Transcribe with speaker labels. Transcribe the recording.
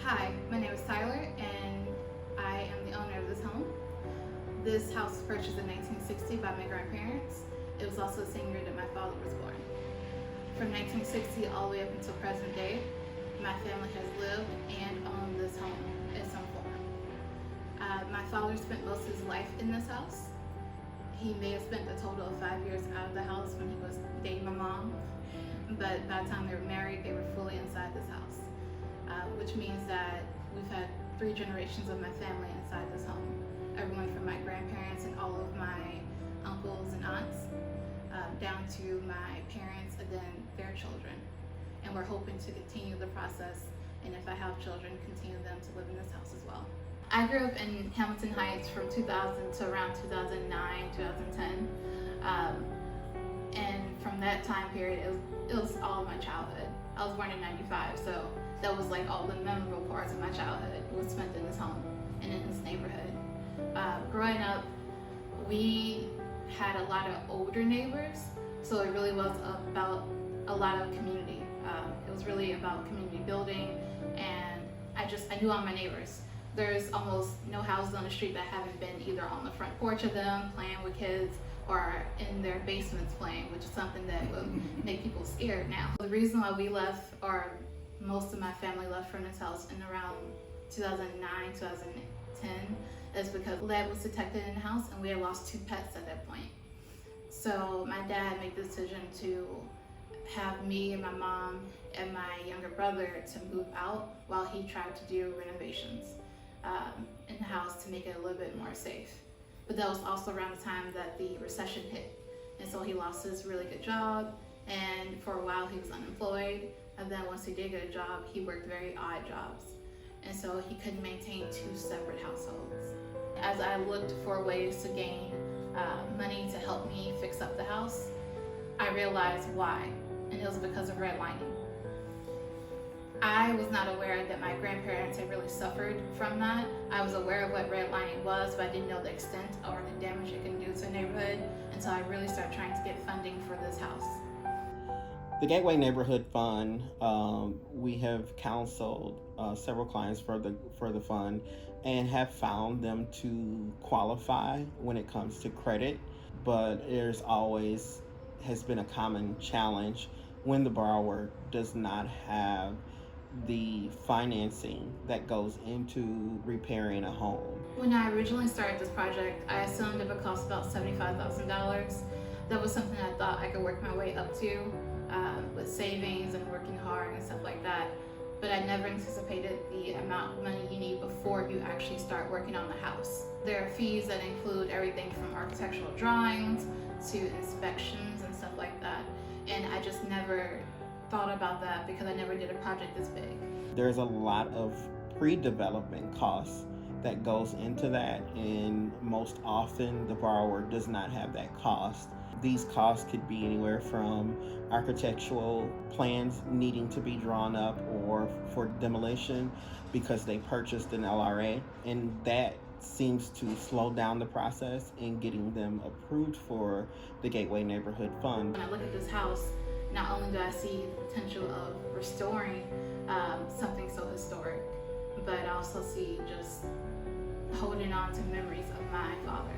Speaker 1: Hi, my name is Tyler and I am the owner of this home. This house was purchased in 1960 by my grandparents. It was also the same year that my father was born. From 1960 all the way up until present day, my family has lived and owned this home in some form. My father spent most of his life in this house. He may have spent a total of 5 years out of the house when he was dating my mom, but by the time they were married, they were fully inside this house. Which means that we've had 3 generations of my family inside this home. Everyone from my grandparents and all of my uncles and aunts, down to my parents and then their children. And we're hoping to continue the process, and if I have children, continue them to live in this house as well. I grew up in Hamilton Heights from 2000 to around 2009, 2010. And from that time period, it was all of my childhood. I was born in 95, so that was like all the memorable parts of my childhood was spent in this home and in this neighborhood. Growing up, we had a lot of older neighbors, so it really was about a lot of community. It was really about community building, and I knew all my neighbors. There's almost no houses on the street that haven't been either on the front porch of them playing with kids or in their basements playing, which is something that would make people scared now. The reason why we left, or most of my family left from this house in around 2009, 2010, is because lead was detected in the house and we had lost 2 pets at that point. So my dad made the decision to have me and my mom and my younger brother to move out while he tried to do renovations in the house to make it a little bit more safe. But that was also around the time that the recession hit. And so he lost his really good job, and for a while he was unemployed. And then once he did get a job, he worked very odd jobs. And so he couldn't maintain 2 separate households. As I looked for ways to gain money to help me fix up the house, I realized why, and it was because of redlining. I was not aware that my grandparents had really suffered from that. I was aware of what redlining was, but I didn't know the extent or the damage it can do to a neighborhood until I really started trying to get funding for this house.
Speaker 2: The Gateway Neighborhood Fund, we have counseled several clients for the fund and have found them to qualify when it comes to credit, but there's always has been a common challenge when the borrower does not have the financing that goes into repairing a home.
Speaker 1: When I originally started this project, I assumed it would cost about $75,000. That was something I thought I could work my way up to with savings and working hard and stuff like that. But I never anticipated the amount of money you need before you actually start working on the house. There are fees that include everything from architectural drawings to inspections and stuff like that. And I just never thought about that because I never did a project this big.
Speaker 2: There's a lot of pre-development costs that goes into that, and most often the borrower does not have that cost. These costs could be anywhere from architectural plans needing to be drawn up or for demolition because they purchased an LRA, and that seems to slow down the process in getting them approved for the Gateway Neighborhood Fund.
Speaker 1: When I look at this house, not only do I see the potential of restoring something so historic, but I also see just holding on to memories of my father.